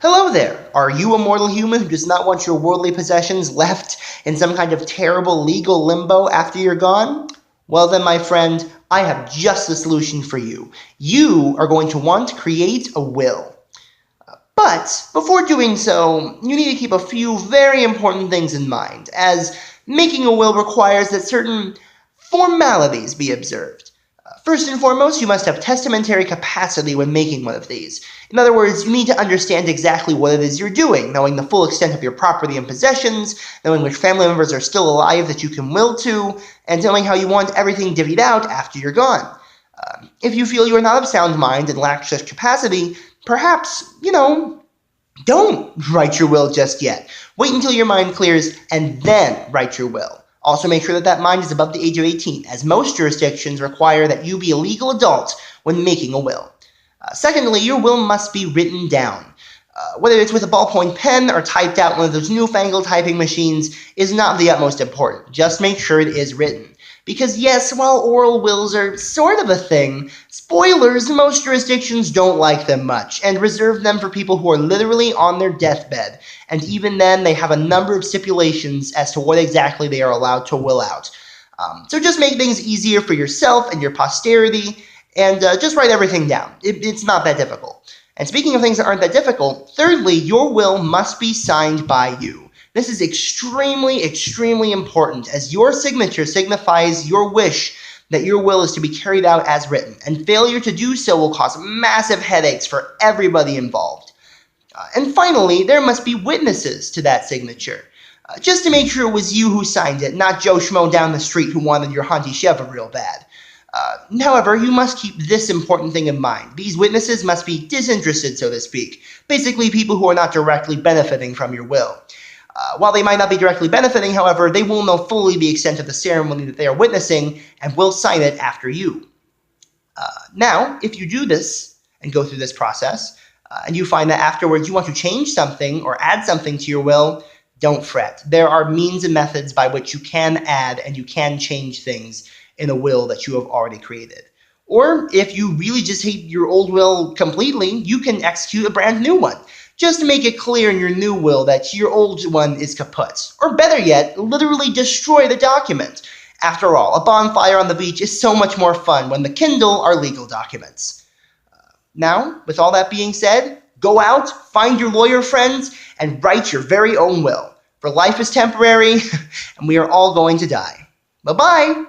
Hello there! Are you a mortal human who does not want your worldly possessions left in some kind of terrible legal limbo after you're gone? Well then, my friend, I have just the solution for you. You are going to want to create a will. But before doing so, you need to keep a few very important things in mind, as making a will requires that certain formalities be observed. First and foremost, you must have testamentary capacity when making one of these. In other words, you need to understand exactly what it is you're doing, knowing the full extent of your property and possessions, knowing which family members are still alive that you can will to, and knowing how you want everything divvied out after you're gone. If you feel you are not of sound mind and lack such capacity, perhaps, don't write your will just yet. Wait until your mind clears and then write your will. Also make sure that that mind is above the age of 18, as most jurisdictions require that you be a legal adult when making a will. Secondly, your will must be written down. Whether it's with a ballpoint pen or typed out one of those newfangled typing machines is not the utmost important. Just make sure it is written. Because yes, while oral wills are sort of a thing, spoilers, most jurisdictions don't like them much and reserve them for people who are literally on their deathbed. And even then, they have a number of stipulations as to what exactly they are allowed to will out. So just make things easier for yourself and your posterity, and just write everything down. It's not that difficult. And speaking of things that aren't that difficult, thirdly, your will must be signed by you. This is extremely, extremely important, as your signature signifies your wish that your will is to be carried out as written, and failure to do so will cause massive headaches for everybody involved. And finally, there must be witnesses to that signature, just to make sure it was you who signed it, not Joe Schmo down the street who wanted your Hunty Sheva real bad. However, you must keep this important thing in mind. These witnesses must be disinterested, so to speak, basically people who are not directly benefiting from your will. While they might not be directly benefiting, however, they will know fully the extent of the ceremony that they are witnessing and will sign it after you. Now, if you do this and go through this process, and you find that afterwards you want to change something or add something to your will, don't fret. There are means and methods by which you can add and you can change things in a will that you have already created. Or if you really just hate your old will completely, you can execute a brand new one. Just to make it clear in your new will that your old one is kaput. Or better yet, literally destroy the document. After all, a bonfire on the beach is so much more fun when the kindle are legal documents. Now, with all that being said, go out, find your lawyer friends, and write your very own will. For life is temporary, and we are all going to die. Bye-bye!